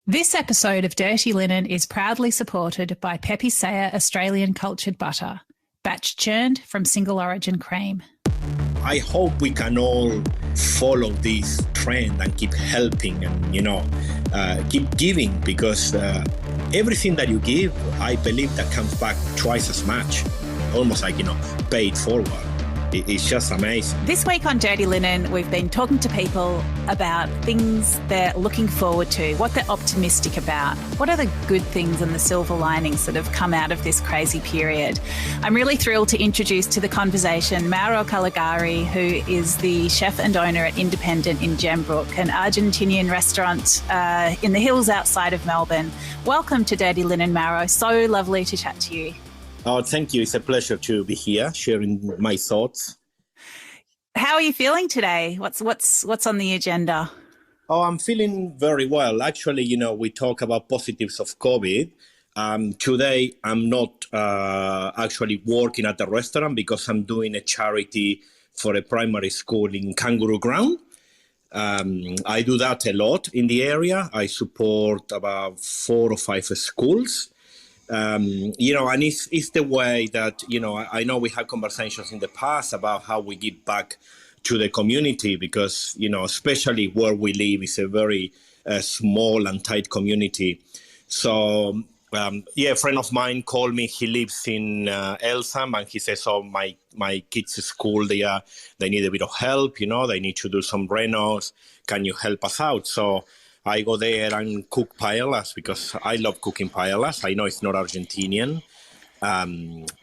This episode of Dirty Linen is proudly supported by Pepe Saya Australian Cultured Butter, batch churned from single origin cream. I hope we can all follow this trend and keep helping and, keep giving, because everything that you give, I believe that comes back twice as much, almost like, paid forward. It's just amazing. This week on Dirty Linen, we've been talking to people about things they're looking forward to, what they're optimistic about, what are the good things and the silver linings that have come out of this crazy period. I'm really thrilled to introduce to the conversation Mauro Callegari, who is the chef and owner at Independent in Gembrook, an Argentinian restaurant in the hills outside of Melbourne. Welcome to Dirty Linen, Mauro. So lovely to chat to you. Oh, thank you. It's a pleasure to be here, sharing my thoughts. How are you feeling today? What's on the agenda? Oh, I'm feeling very well. Actually, we talk about positives of COVID. Today, I'm not actually working at the restaurant because I'm doing a charity for a primary school in Kangaroo Ground. I do that a lot in the area. I support about 4 or 5 schools. And it's the way that, I know we had conversations in the past about how we give back to the community because, especially where we live is a very small and tight community. So, a friend of mine called me. He lives in Elsam, and he says, my kids' school, they need a bit of help, they need to do some renos. Can you help us out? So I go there and cook paellas because I love cooking paellas. I know it's not Argentinian,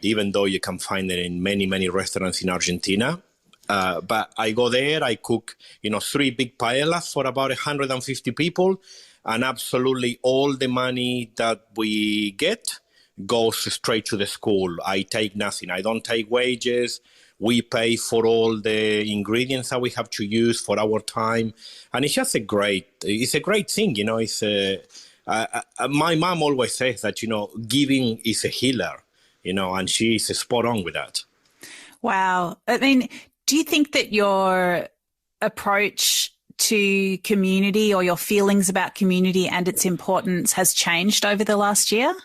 even though you can find it in many, many restaurants in Argentina. But I go there, I cook, 3 big paellas for about 150 people. And absolutely all the money that we get goes straight to the school. I take nothing. I don't take wages. We pay for all the ingredients that we have to use for our time. And it's just a great thing, my mom always says that, giving is a healer, and she's spot on with that. Wow. I mean, do you think that your approach to community or your feelings about community and its importance has changed over the last year?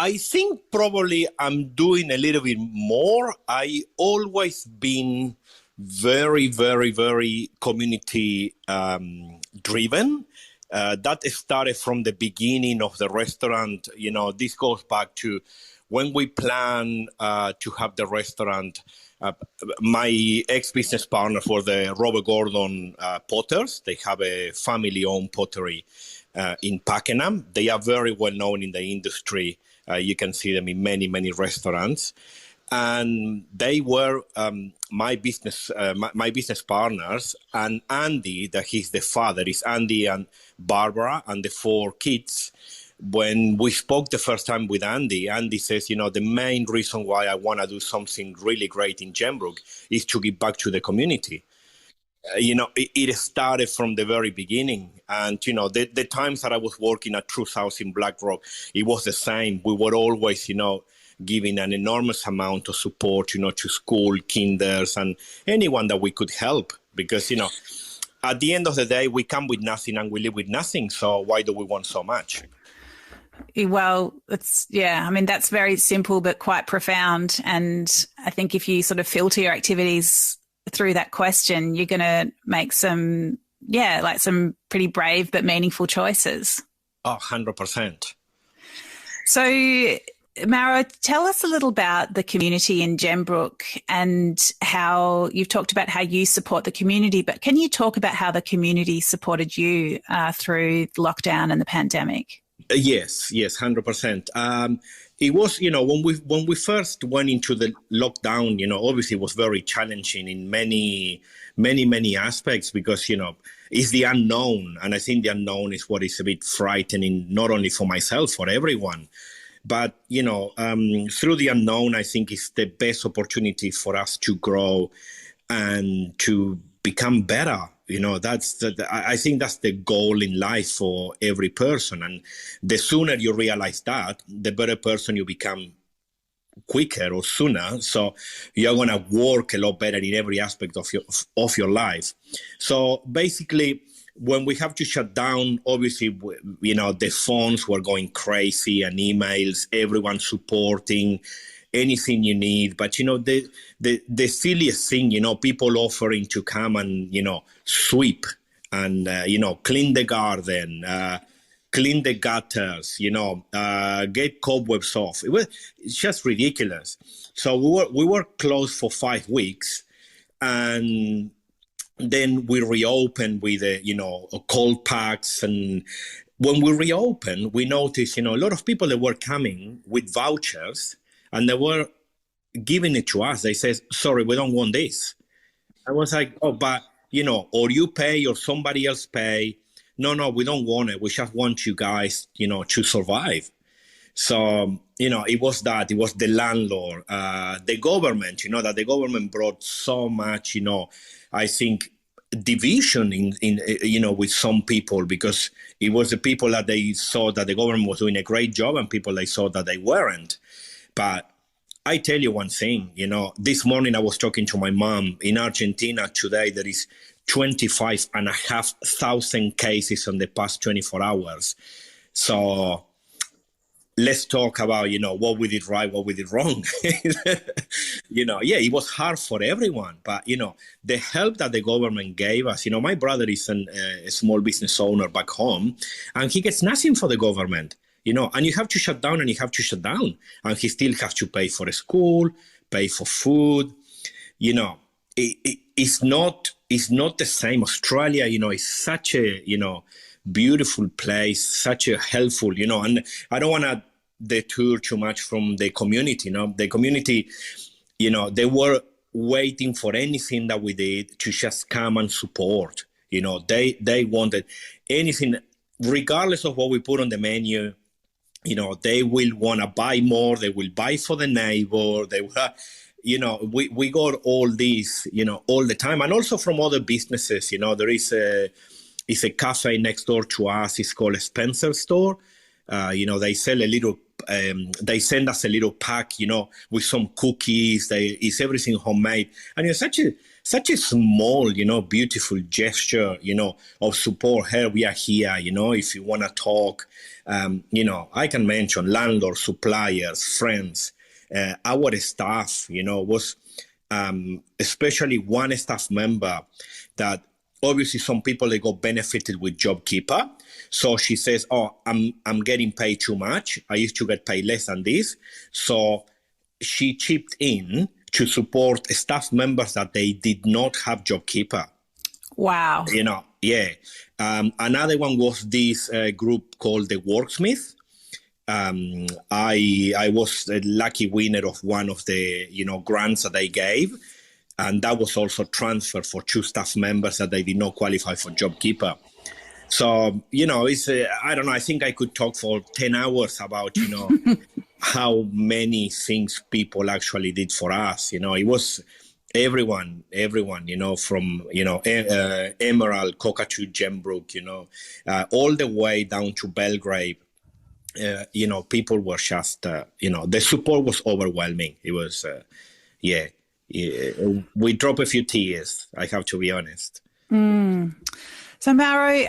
I think probably I'm doing a little bit more. I always been very, very, very community driven. That started from the beginning of the restaurant. This goes back to when we plan to have the restaurant. My ex-business partners were the Robert Gordon Potters. They have a family-owned pottery in Pakenham. They are very well known in the industry. You can see them in many, many restaurants. And they were my business partners. And Andy, that he's the father, is Andy and Barbara and the 4 kids. When we spoke the first time with Andy, Andy says, the main reason why I want to do something really great in Gembrook is to give back to the community. It started from the very beginning. And, the times that I was working at Truth House in Blackrock, it was the same. We were always, giving an enormous amount of support, to school, kinders, and anyone that we could help. Because, at the end of the day, we come with nothing and we live with nothing. So why do we want so much? Well, that's very simple but quite profound. And I think if you sort of filter your activities through that question, you're going to make some pretty brave but meaningful choices. Oh, 100%. So, Mauro, tell us a little about the community in Gembrook and how you've talked about how you support the community, but can you talk about how the community supported you through lockdown and the pandemic? Yes, 100%. It was, when we first went into the lockdown, obviously it was very challenging in many, many, many aspects because, it's the unknown. And I think the unknown is what is a bit frightening, not only for myself, for everyone. But, through the unknown, I think it's the best opportunity for us to grow and to become better. I think that's the goal in life for every person. And the sooner you realize that, the better person you become quicker or sooner. So you're going to work a lot better in every aspect of your life. So basically, when we have to shut down, obviously, the phones were going crazy and emails, everyone supporting anything you need. But, the silliest thing, people offering to come and, sweep and, clean the garden, clean the gutters, get cobwebs off. It's just ridiculous. So we were closed for 5 weeks, and then we reopened with, cold packs. And when we reopened, we noticed, a lot of people that were coming with vouchers, and they were giving it to us. They said, sorry, we don't want this. I was like, oh, but, or you pay or somebody else pay. No, we don't want it. We just want you guys, to survive. So, it was that. It was the landlord, the government, that the government brought so much, I think, division in with some people, because it was the people that they saw that the government was doing a great job, and people they saw that they weren't. But I tell you one thing, this morning I was talking to my mom. In Argentina today, there is 25,500 cases in the past 24 hours. So let's talk about, what we did right, what we did wrong. It was hard for everyone. But, the help that the government gave us, my brother is a small business owner back home, and he gets nothing for the government, and you have to shut down, and you have to shut down. And he still has to pay for school, pay for food. It's not the same. Australia, is such a, beautiful place, such a helpful, and I don't want to detour too much from the community. The community, they were waiting for anything that we did to just come and support. They wanted anything, regardless of what we put on the menu. They will want to buy more. They will buy for the neighbor. They will. We got all these, all the time, and also from other businesses. There is a cafe next door to us. It's called a Spencer store. They sell a little. They send us a little pack, with some cookies. It's everything homemade, and it's such a small, beautiful gesture, of support. Here we are here, if you want to talk, I can mention landlords, suppliers, friends. Our staff, was especially one staff member that obviously some people, they got benefited with JobKeeper. So she says, oh, I'm getting paid too much. I used to get paid less than this. So she chipped in to support staff members that they did not have JobKeeper. Wow. Another one was this group called the Worksmith. I was a lucky winner of one of the, grants that they gave. And that was also transferred for 2 staff members that they did not qualify for JobKeeper. So, it's, I don't know, I think I could talk for 10 hours about, how many things people actually did for us. It was everyone, from, Emerald, Cockatoo, Gembrook, all the way down to Belgrade. People were just, the support was overwhelming. It was, we dropped a few tears, I have to be honest. So, Mauro,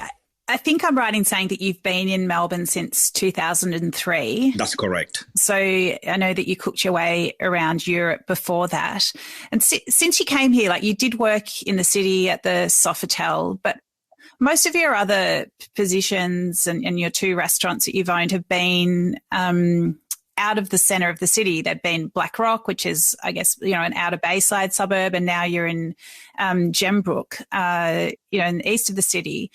I think I'm right in saying that you've been in Melbourne since 2003. That's correct. So I know that you cooked your way around Europe before that. And since you came here, you did work in the city at the Sofitel, but most of your other positions and your 2 restaurants that you've owned have been out of the centre of the city. They've been Black Rock, which is, I guess, an outer Bayside suburb, and now you're in Gembrook, in the east of the city.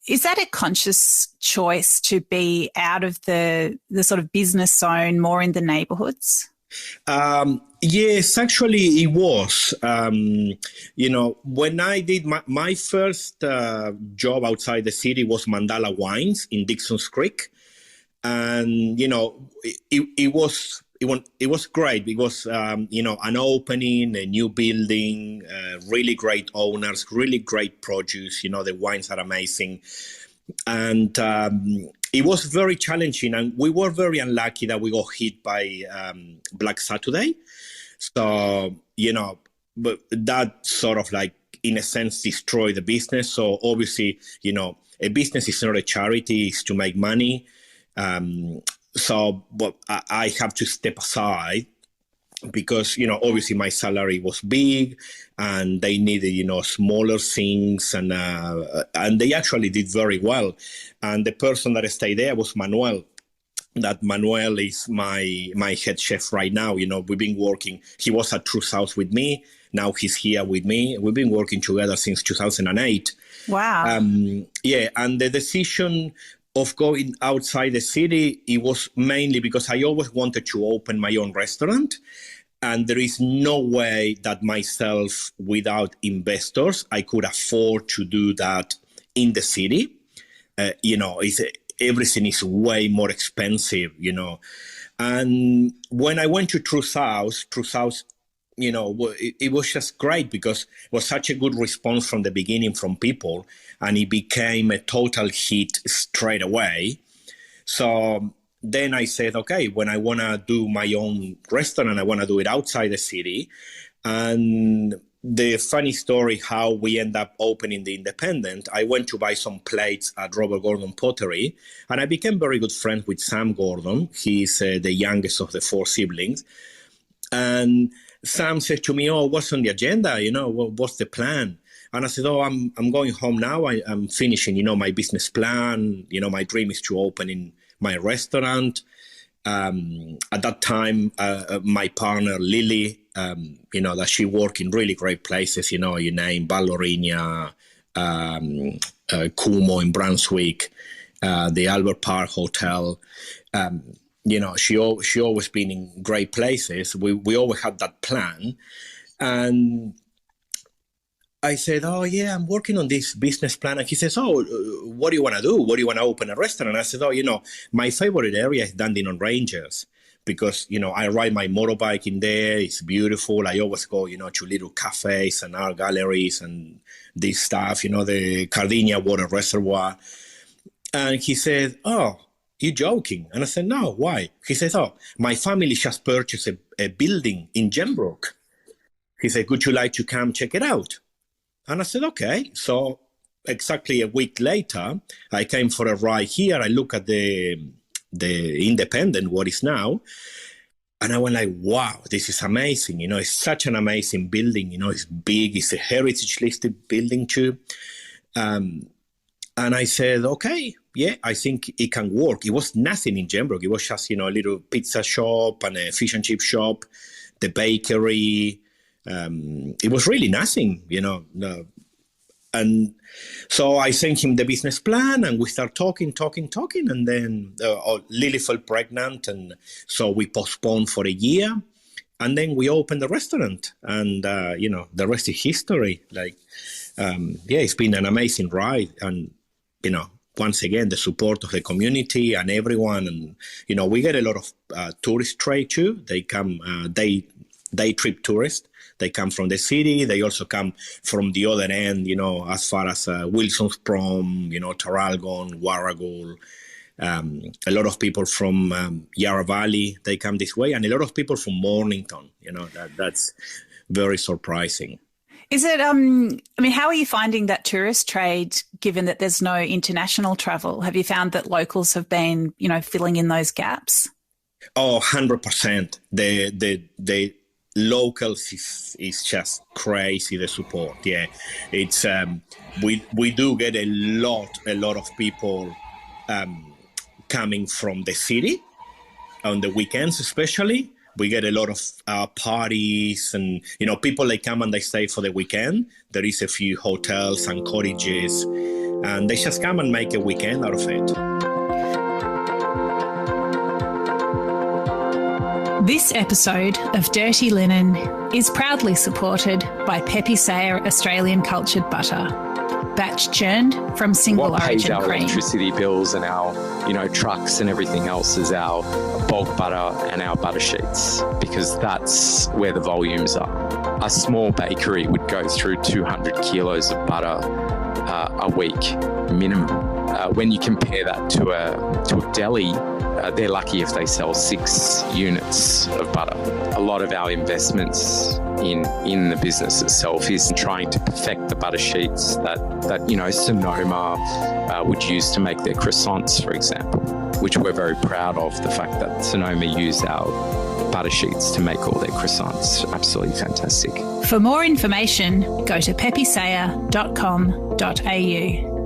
Is that a conscious choice to be out of the sort of business zone, more in the neighbourhoods? Yes, actually it was. When I did my first job outside the city was Mandala Wines in Dixon's Creek. And, it was great because, an opening, a new building, really great owners, really great produce, the wines are amazing. And it was very challenging, and we were very unlucky that we got hit by Black Saturday. So, but that sort of in a sense, destroy the business. So obviously, a business is not a charity, it's to make money. But I have to step aside because, obviously my salary was big and they needed, smaller things, and they actually did very well. And the person that stayed there was Manuel. That Manuel is my head chef right now. We've been working. He was at True South with me. Now he's here with me. We've been working together since 2008. Wow. And the decision of going outside the city, it was mainly because I always wanted to open my own restaurant. And there is no way that myself, without investors, I could afford to do that in the city. Everything is way more expensive, And when I went to True South, it was just great because it was such a good response from the beginning from people, and it became a total hit straight away. So then I said, okay, when I want to do my own restaurant, I want to do it outside the city. And the funny story how we end up opening the Independent, I went to buy some plates at Robert Gordon Pottery, and I became very good friends with Sam Gordon. He's the youngest of the 4 siblings. And Sam said to me, what's on the agenda? What's the plan? And I said, I'm going home now. I'm finishing, my business plan. My dream is to open in my restaurant. At that time, my partner, Lily, that she worked in really great places, you name Ballerina, Kumo in Brunswick, the Albert Park Hotel. She always been in great places. We always had that plan. And I said, I'm working on this business plan. And he says, what do you want to do? What do you want to open a restaurant? And I said, my favorite area is Dandenong Ranges because, I ride my motorbike in there. It's beautiful. I always go, to little cafes and art galleries and this stuff, the Cardinia Water Reservoir. And he said, you're joking? And I said, no, why? He says, my family just purchased a building in Gembrook. He said, would you like to come check it out? And I said, okay. So exactly a week later, I came for a ride here. I look at the Independent, what is now, and I went like, wow, this is amazing. It's such an amazing building. It's big. It's a heritage listed building too. And I said, okay, yeah, I think it can work. It was nothing in Gembrook. It was just, a little pizza shop and a fish and chip shop, the bakery. It was really nothing, And so I sent him the business plan and we start talking. And then Lily fell pregnant. And so we postponed for a year. And then we opened the restaurant. And, the rest is history. It's been an amazing ride. And, once again, the support of the community and everyone. And, we get a lot of tourist trade too. They come, day trip tourists. They come from the city. They also come from the other end, as far as Wilson's Prom, Tarragona, Warragul. A lot of people from Yarra Valley, they come this way. And a lot of people from Mornington, that's very surprising. Is it, how are you finding that tourist trade, given that there's no international travel? Have you found that locals have been, filling in those gaps? 100%. The locals is just crazy, the support. Yeah, it's we do get a lot of people coming from the city on the weekends, especially. We get a lot of parties and people, they come and they stay for the weekend. There is a few hotels and cottages and they just come and make a weekend out of it. This episode of Dirty Linen is proudly supported by Pepe Sayer Australian Cultured Butter, batch churned from single what origin pays our cream. Electricity bills and our, trucks and everything else is our bulk butter and our butter sheets, because that's where the volumes are. A small bakery would go through 200 kilos of butter a week minimum. when you compare that to a deli, they're lucky if they sell 6 units of butter. A lot of our investments in the business itself is trying to perfect the butter sheets that Sonoma would use to make their croissants, for example, which we're very proud of, the fact that Sonoma use our butter sheets to make all their croissants. Absolutely fantastic. For more information, go to pepisaya.com.au.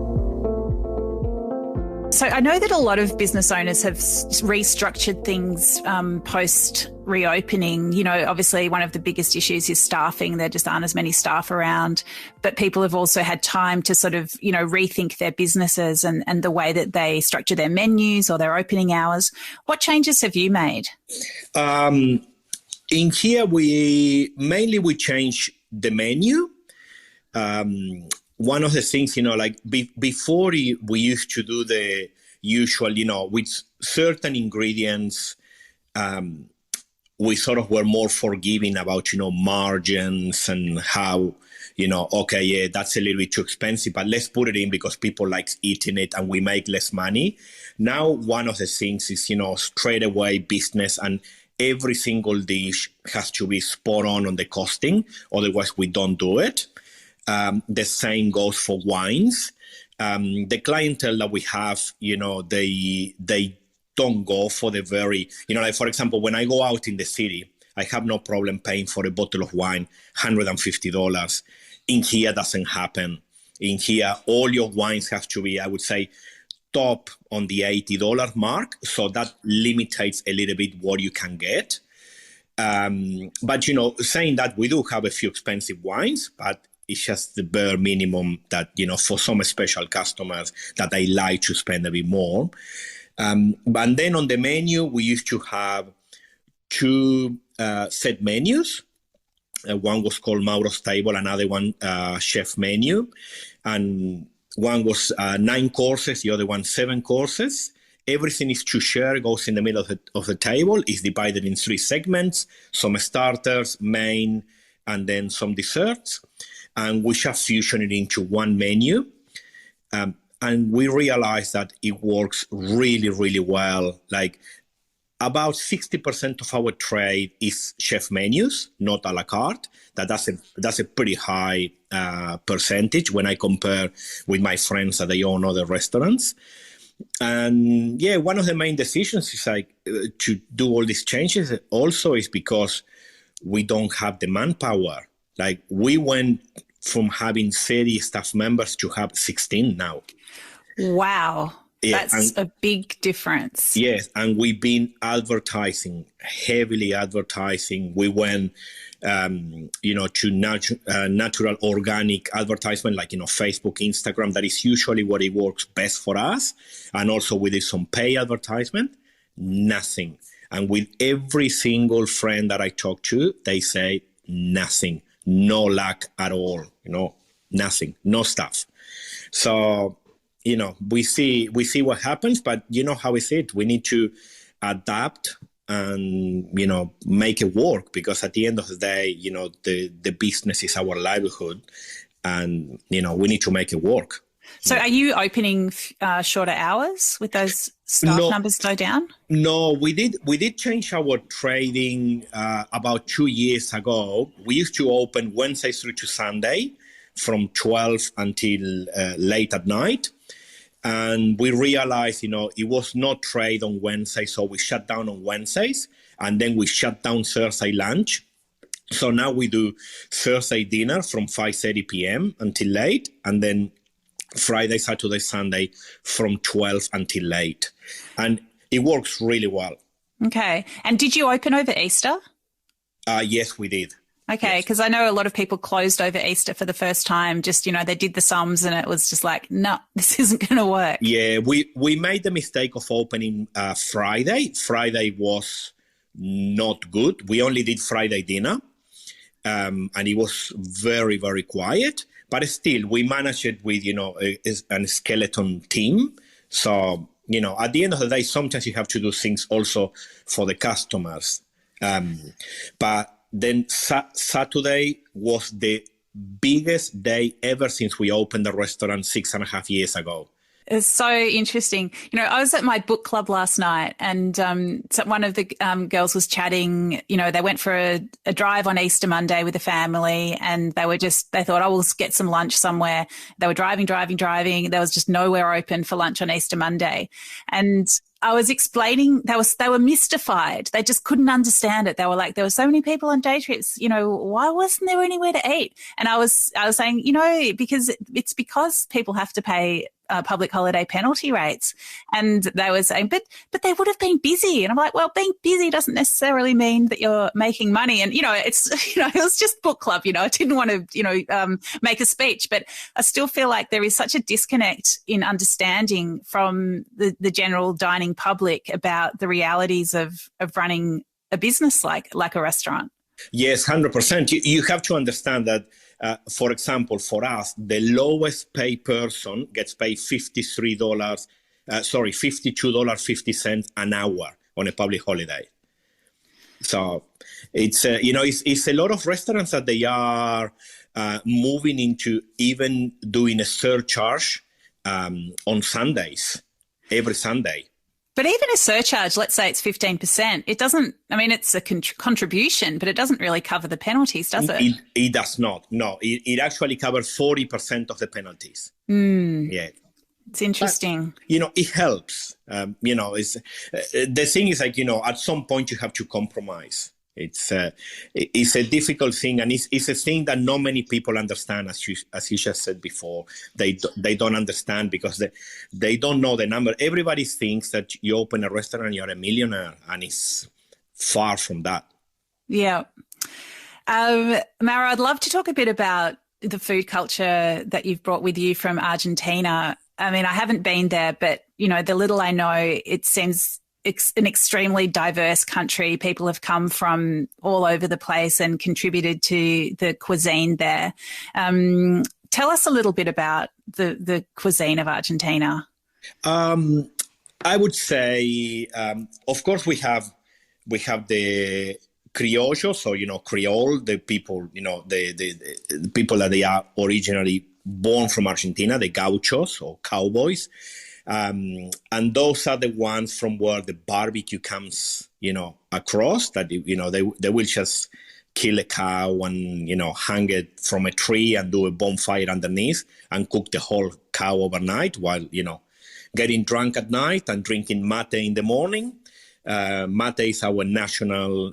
So I know that a lot of business owners have restructured things post reopening. You know, obviously one of the biggest issues is staffing. There just aren't as many staff around, but people have also had time to sort of, rethink their businesses and the way that they structure their menus or their opening hours. What changes have you made? In here, we change the menu. One of the things, before we used to do the usual, with certain ingredients, we sort of were more forgiving about, margins and how, okay, yeah, that's a little bit too expensive, but let's put it in because people like eating it and we make less money. Now, one of the things is, straight away business, and every single dish has to be spot on the costing. Otherwise, we don't do it. The same goes for wines. The clientele that we have, they don't go for the very, like for example, when I go out in the city, I have no problem paying for a bottle of wine, $150. In here, doesn't happen. In here, all your wines have to be, I would say, top on the $80 mark. So that limits a little bit what you can get. But, saying that, we do have a few expensive wines, but it's just the bare minimum that, for some special customers that they like to spend a bit more. But then on the menu, we used to have 2 set menus. One was called Mauro's Table, another one chef menu. And one was 9 courses, the other one 7 courses. Everything is to share, goes in the middle of the table, is divided in 3 segments, some starters, main, and then some desserts. And we just fusion it into one menu. And we realized that it works really, really well. Like about 60% of our trade is chef menus, not a la carte. That's a pretty high percentage when I compare with my friends that they own other restaurants. And yeah, one of the main decisions is to do all these changes also is because we don't have the manpower. Like we went from having 30 staff members to have 16 now. Wow. Yeah, that's a big difference. Yes. And we've been heavily advertising. We went, to natural organic advertisement, like, Facebook, Instagram. That is usually what it works best for us. And also we did some pay advertisement, nothing. And with every single friend that I talk to, they say nothing. No luck at all, nothing, no stuff. So, we see what happens, but how is it? We need to adapt and, make it work, because at the end of the day, the business is our livelihood and, we need to make it work. So are you opening shorter hours with those staff numbers go down? No, we did change our trading about 2 years ago. We used to open Wednesday through to Sunday from 12 until late at night. And we realized, it was not trade on Wednesday, so we shut down on Wednesdays, and then we shut down Thursday lunch. So now we do Thursday dinner from 5:30 p.m. until late, and then Friday, Saturday, Sunday from 12 until late. And it works really well. Okay. And did you open over Easter? Yes, we did. Okay, because I know a lot of people closed over Easter for the first time. Just, they did the sums and it was just like, no, this isn't going to work. Yeah, we made the mistake of opening Friday. Friday was not good. We only did Friday dinner, and it was very, very quiet. But still, we managed it with, a skeleton team. So, at the end of the day, sometimes you have to do things also for the customers. But then Saturday was the biggest day ever since we opened the restaurant 6.5 years ago. It's so interesting. You know, I was at my book club last night, and so one of the girls was chatting. You know, they went for a drive on Easter Monday with the family, and they thought, oh, we'll get some lunch somewhere. They were driving. There was just nowhere open for lunch on Easter Monday. And I was explaining, they were mystified. They just couldn't understand it. They were like, there were so many people on day trips, you know, why wasn't there anywhere to eat? And I was saying, you know, because people have to pay public holiday penalty rates. And they were saying, but they would have been busy. And I'm like, well, being busy doesn't necessarily mean that you're making money. And, you know, it was just book club, you know, I didn't want to, you know, make a speech, but I still feel like there is such a disconnect in understanding from the general dining public about the realities of running a business like a restaurant. Yes, 100%. You have to understand that, for example, for us, the lowest paid person gets paid $52.50 an hour on a public holiday. So it's, you know, it's a lot of restaurants that they are moving into even doing a surcharge on Sundays, every Sunday. But even a surcharge, let's say it's 15%, it doesn't, I mean, it's a contribution, but it doesn't really cover the penalties, does it? It does not. No, it actually covers 40% of the penalties. Yeah. It's interesting. But, you know, it helps. You know, the thing is like, you know, at some point you have to compromise. It's a difficult thing, and it's a thing that not many people understand, as you just said before. They don't understand because they don't know the number. Everybody thinks that you open a restaurant, you're a millionaire, and it's far from that. Yeah. Mauro, I'd love to talk a bit about the food culture that you've brought with you from Argentina. I mean, I haven't been there, but, you know, the little I know, it seems an extremely diverse country. People have come from all over the place and contributed to the cuisine there. Tell us a little bit about the cuisine of Argentina. I would say, of course, we have the criollos, so, you know, Creole, the people, you know, the people that they are originally born from Argentina, the gauchos or cowboys. And those are the ones from where the barbecue comes, you know, across, that, you know, they will just kill a cow and, you know, hang it from a tree and do a bonfire underneath and cook the whole cow overnight while, you know, getting drunk at night and drinking mate in the morning. Mate is our national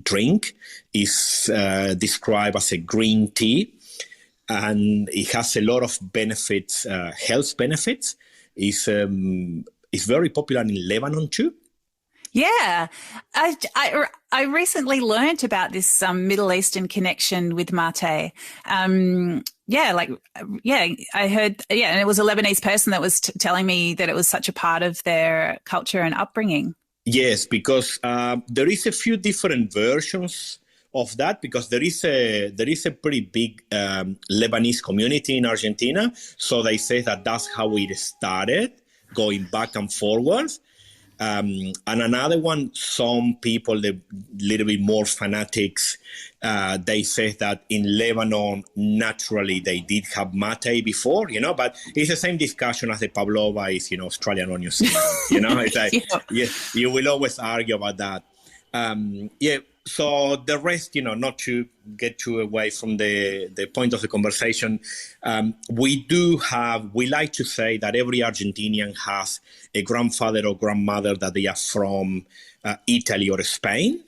drink. It's described as a green tea, and it has a lot of benefits, health benefits. It's very popular in Lebanon too. Yeah, I recently learnt about this Middle Eastern connection with mate. I heard, and it was a Lebanese person that was telling me that it was such a part of their culture and upbringing. Yes, because there is a few different versions of that, because there is a pretty big Lebanese community in Argentina. So they say that that's how it started, going back and forward. And another one, some people, the little bit more fanatics, they say that in Lebanon, naturally, they did have mate before, you know, but it's the same discussion as the pavlova is, you know, Australian or New Zealand, you know, it's like, yeah, you will always argue about that. So the rest, you know, not to get too away from the point of the conversation, we like to say that every Argentinian has a grandfather or grandmother that they are from Italy or Spain,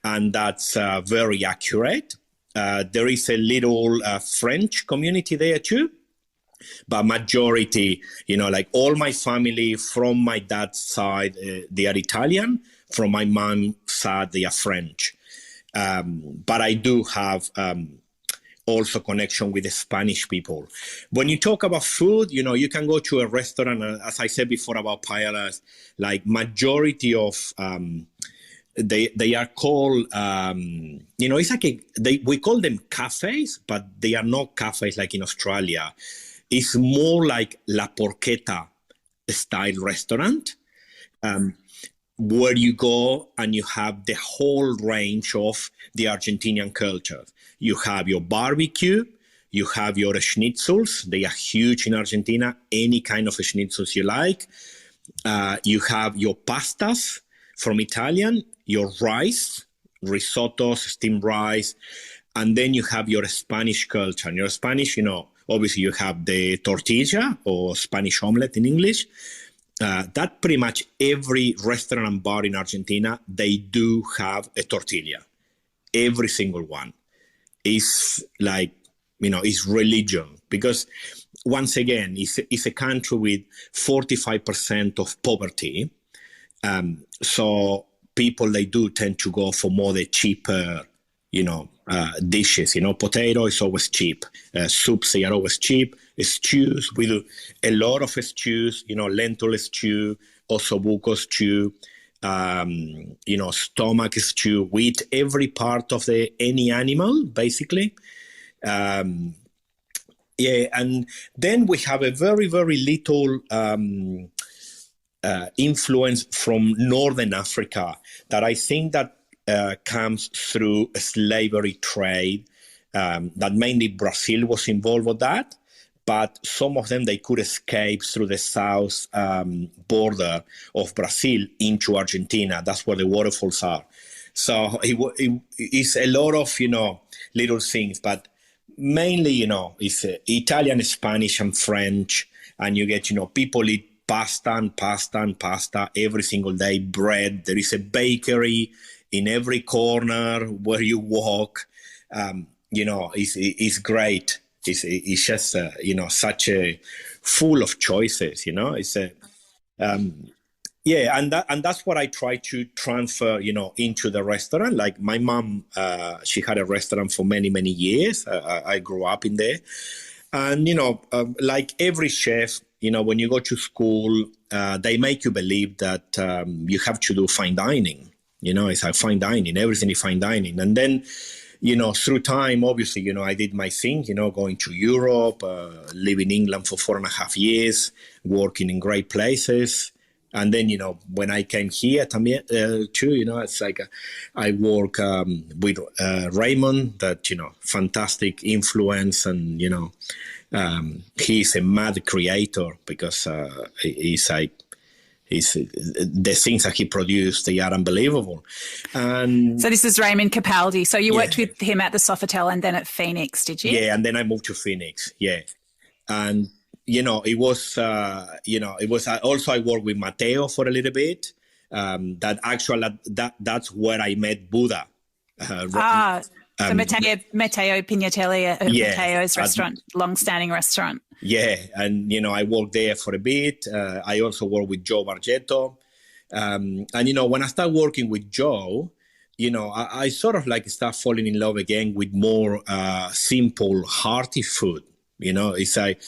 and that's very accurate. There is a little French community there too, but majority, you know, like all my family from my dad's side, they are Italian. From my mom's side, they are French. But I do have also connection with the Spanish people. When you talk about food, you know, you can go to a restaurant, as I said before about paellas, like majority of, they are called, you know, it's like we call them cafes, but they are not cafes like in Australia. It's more like La Porchetta style restaurant. Where you go and you have the whole range of the Argentinian culture. You have your barbecue, You have your schnitzels. They are huge in Argentina, any kind of schnitzels you like. You have your pastas from Italian, your rice, risottos, steamed rice, and then you have your Spanish culture. And your Spanish, obviously you have the tortilla or Spanish omelette in English. That pretty much every restaurant and bar in Argentina, they do have a tortilla. Every single one. Is like, is religion, because once again, it's a country with 45% of poverty. So people, they do tend to go for more the cheaper, dishes. Potato is always cheap. Soups, they are always cheap. Stews, we do a lot of stews, lentil stew, ossobuco stew, stomach stew. We eat every part of any animal, basically. And then we have a very, very little influence from Northern Africa that I think that comes through a slavery trade, that mainly Brazil was involved with that. But some of them, they could escape through the south border of Brazil into Argentina. That's where the waterfalls are. So it's a lot of, little things, but mainly, it's Italian, Spanish, and French. And you get, people eat pasta and pasta and pasta every single day, bread. There is a bakery in every corner where you walk. It's great. It's just, such a full of choices, It's and that's what I try to transfer, into the restaurant. Like my mom, she had a restaurant for many, many years. I grew up in there. And, like every chef, when you go to school, they make you believe that you have to do fine dining. It's like fine dining, everything is fine dining. And then, through time, obviously, I did my thing, going to Europe, live in England for 4.5 years, working in great places. And then, when I came here too, it's like I work with Raymond, that, fantastic influence. And, he's a mad creator because he's like, the things that he produced, they are unbelievable. And so this is Raymond Capaldi. So you worked with him at the Sofitel and then at Phoenix, did you? Yeah, and then I moved to Phoenix. Yeah, and it was also I worked with Matteo for a little bit. That's where I met Buddha. So Matteo Pignatelli, Matteo's restaurant, long-standing restaurant. Yeah, and, I worked there for a bit. I also worked with Joe Bargetto. And, when I started working with Joe, I sort of like start falling in love again with more simple, hearty food. It's like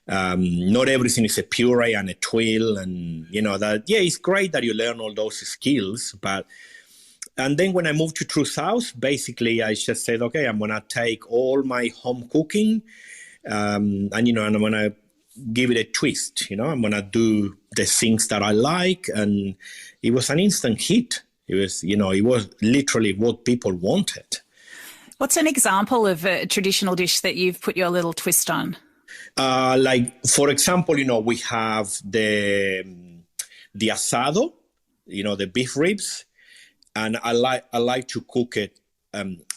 not everything is a puree and a twill. And, it's great that you learn all those skills. And then when I moved to True South, basically I just said, okay, I'm going to take all my home cooking and I'm going to give it a twist. I'm going to do the things that I like. And it was an instant hit. It was, it was literally what people wanted. What's an example of a traditional dish that you've put your little twist on? Like, for example, we have the asado, the beef ribs. And I like to cook it.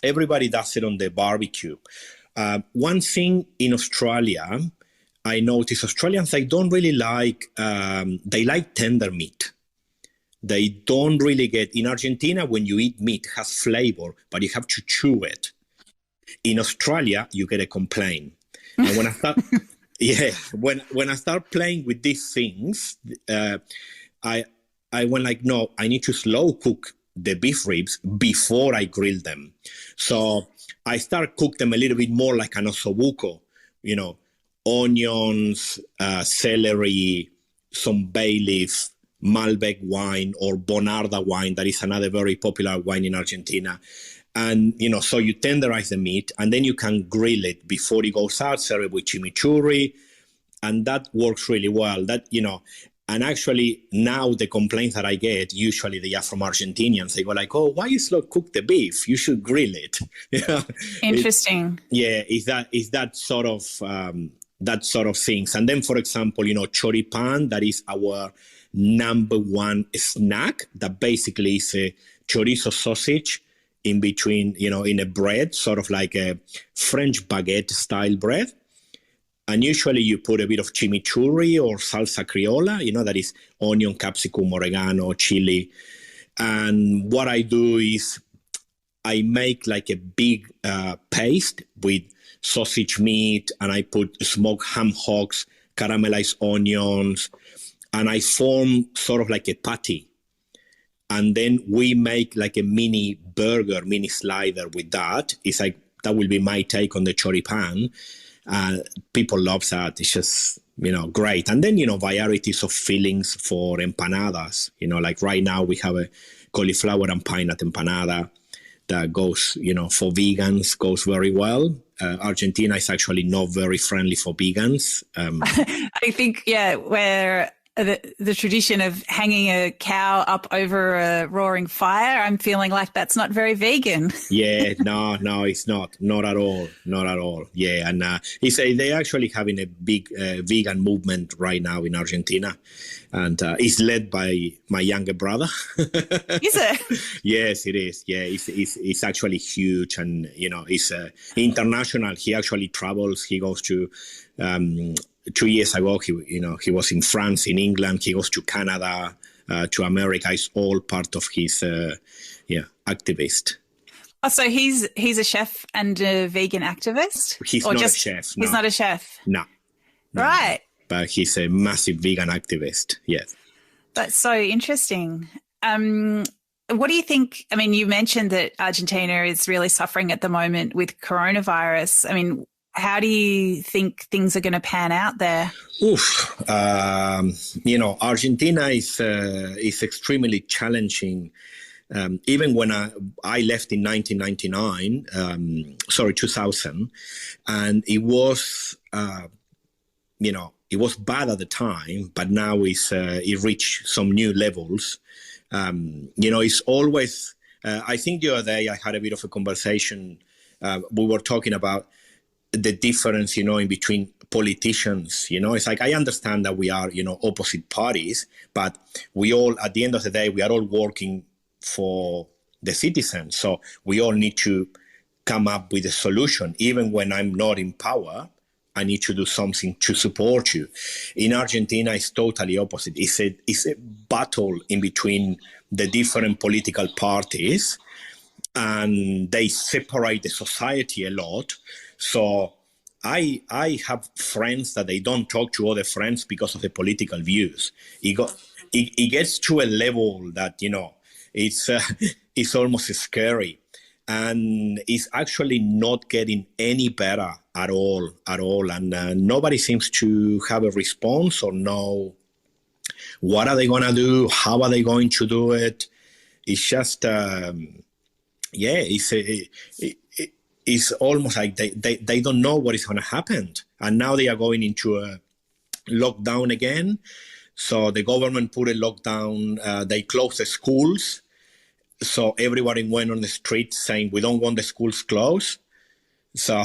Everybody does it on the barbecue. One thing in Australia, I notice Australians, they don't really like, they like tender meat. They don't really get, in Argentina, when you eat meat, it has flavor, but you have to chew it. In Australia, you get a complaint. And when I start, when I start playing with these things, I went like, no, I need to slow cook the beef ribs before I grill them. So I start cook them a little bit more like an ossobuco, onions, celery, some bay leaf, Malbec wine or Bonarda wine. That is another very popular wine in Argentina. And, so you tenderize the meat and then you can grill it before it goes out, serve it with chimichurri. And that works really well. That, And actually, now the complaints that I get, usually they are from Argentinians. They go like, "Oh, why you slow cook the beef? You should grill it." Interesting. Is that sort of things. And then, for example, choripan, that is our number one snack. That basically is a chorizo sausage in between, in a bread, sort of like a French baguette style bread. And usually you put a bit of chimichurri or salsa criolla, that is onion, capsicum, oregano, chili. And what I do is I make like a big paste with sausage meat, and I put smoked ham hocks, caramelized onions, and I form sort of like a patty. And then we make like a mini burger, mini slider with that. It's like, that will be my take on the choripan. People love that. It's just, great. And then, varieties of fillings for empanadas. Like right now we have a cauliflower and pine nut empanada that goes, for vegans, goes very well. Argentina is actually not very friendly for vegans. I think, where the tradition of hanging a cow up over a roaring fire, I'm feeling like that's not very vegan. Yeah, no, it's not at all. Yeah, and they're actually having a big vegan movement right now in Argentina, and it's led by my younger brother. Is it? Yes, it is. Yeah, it's actually huge, and it's international. He actually travels. He goes to 2 years ago, he was in France, in England. He goes to Canada, to America. It's all part of his activist. Oh, so he's a chef and a vegan activist? He's not a chef. No. He's not a chef? No. Right. But he's a massive vegan activist, yes. That's so interesting. What do you think? I mean, you mentioned that Argentina is really suffering at the moment with coronavirus. I mean, how do you think things are going to pan out there? Argentina is extremely challenging. Even when I left in 2000, and it was, it was bad at the time, but now it reached some new levels. It's always, I think the other day I had a bit of a conversation. We were talking about the difference, in between politicians. It's like, I understand that we are, opposite parties, but we all, at the end of the day, we are all working for the citizens. So we all need to come up with a solution. Even when I'm not in power, I need to do something to support you. In Argentina, it's totally opposite. It's a battle in between the different political parties, and they separate the society a lot. So I have friends that they don't talk to other friends because of the political views. It gets to a level that, it's almost scary. And it's actually not getting any better at all. And nobody seems to have a response or know what are they going to do, how are they going to do it. It's just, it's almost like they don't know what is going to happen. And now they are going into a lockdown again. So the government put a lockdown. They closed the schools. So everybody went on the street saying, we don't want the schools closed. So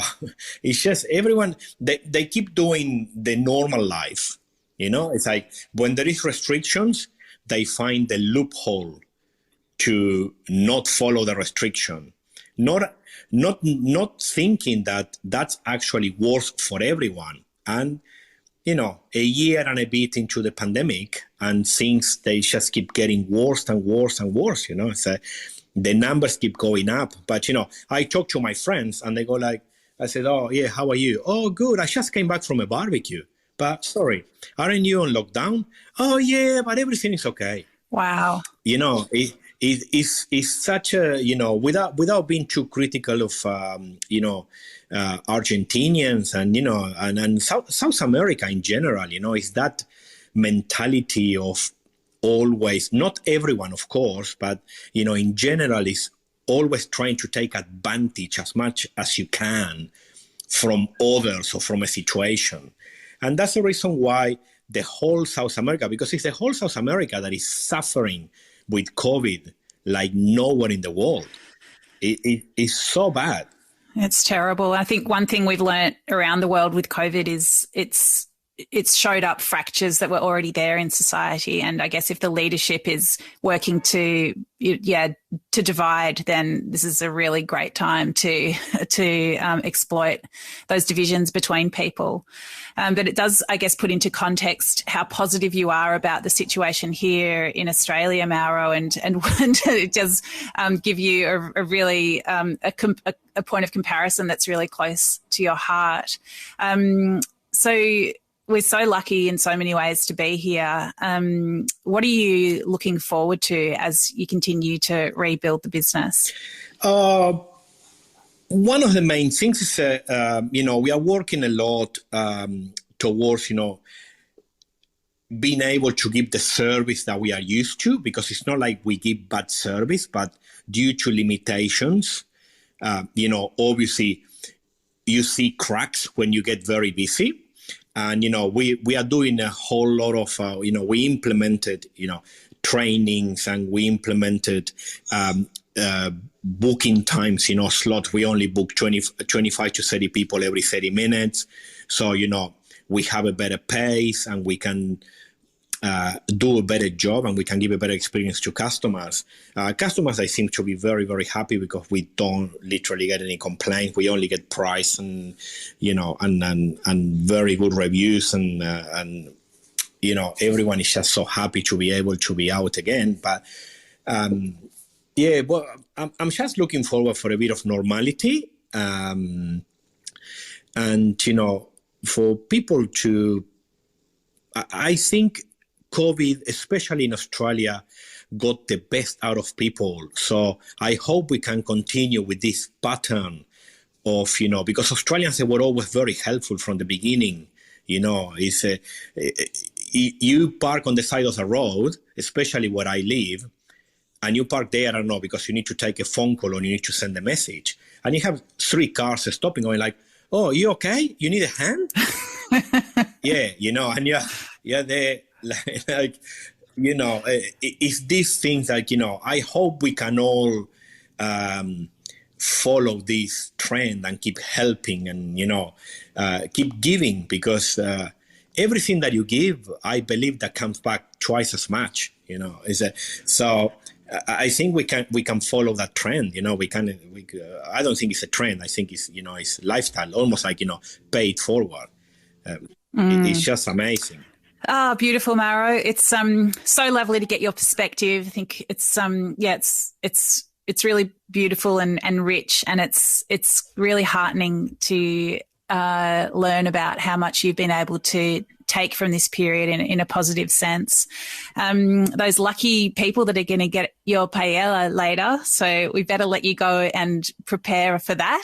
it's just everyone, they keep doing the normal life. It's like when there is restrictions, they find the loophole to not follow the restriction. Not thinking that that's actually worse for everyone. And, a year and a bit into the pandemic, and things, they just keep getting worse and worse and worse, It's the numbers keep going up. But, I talk to my friends and they go like, I said, oh, yeah, how are you? Oh, good. I just came back from a barbecue. But sorry, aren't you on lockdown? Oh, yeah, but everything is okay. Wow. It's such a, without being too critical of, Argentinians and, and South America in general, is that mentality of always, not everyone, of course, but, in general is always trying to take advantage as much as you can from others or from a situation. And that's the reason why the whole South America, because it's the whole South America that is suffering with COVID like nowhere in the world. It's so bad. It's terrible. I think one thing we've learnt around the world with COVID is it's showed up fractures that were already there in society. And I guess if the leadership is working to divide, then this is a really great time to exploit those divisions between people. But it does, I guess, put into context how positive you are about the situation here in Australia, Mauro, and it does give you a really a point of comparison that's really close to your heart. So we're so lucky in so many ways to be here. What are you looking forward to as you continue to rebuild the business? One of the main things is, we are working a lot towards, being able to give the service that we are used to, because it's not like we give bad service, but due to limitations, obviously you see cracks when you get very busy. And, we are doing a whole lot of, we implemented, trainings, and we implemented booking times, slots. We only book 25 to 30 people every 30 minutes. So, we have a better pace, and we can do a better job, and we can give a better experience to customers. Customers, I seem to be very, very happy, because we don't literally get any complaints. We only get price and, and very good reviews, and everyone is just so happy to be able to be out again. But I'm just looking forward for a bit of normality, and, for people to, I think COVID, especially in Australia, got the best out of people. So I hope we can continue with this pattern of, because Australians were always very helpful from the beginning. It's you park on the side of the road, especially where I live, and you park there, I don't know, because you need to take a phone call or you need to send a message. And you have 3 cars stopping, going like, "Oh, you okay? You need a hand?" Yeah, and you're there. Like, it's these things that, I hope we can all follow this trend and keep helping and, keep giving, because everything that you give, I believe that comes back twice as much, so I think we can follow that trend, I don't think it's a trend. I think it's, it's lifestyle, almost like, pay it forward. It's just amazing. Oh, beautiful, Mauro. It's so lovely to get your perspective. I think it's it's really beautiful and rich, and it's really heartening to learn about how much you've been able to take from this period in a positive sense. Those lucky people that are going to get your paella later, so we better let you go and prepare for that.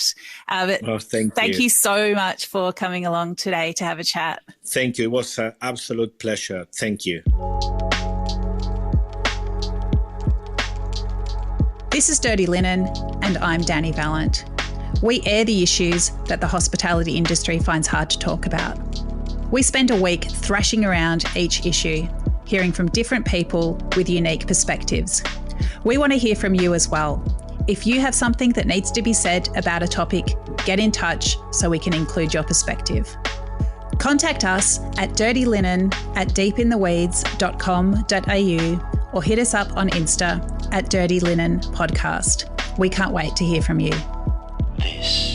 But thank you so much for coming along today to have a chat. Thank you. It was an absolute pleasure. Thank you. This is Dirty Linen, and I'm Dani Valent. We air the issues that the hospitality industry finds hard to talk about. We spend a week thrashing around each issue, hearing from different people with unique perspectives. We want to hear from you as well. If you have something that needs to be said about a topic, get in touch so we can include your perspective. Contact us at dirtylinenat deepintheweeds.com.au or hit us up on Insta at Dirty Linen Podcast. We can't wait to hear from you. This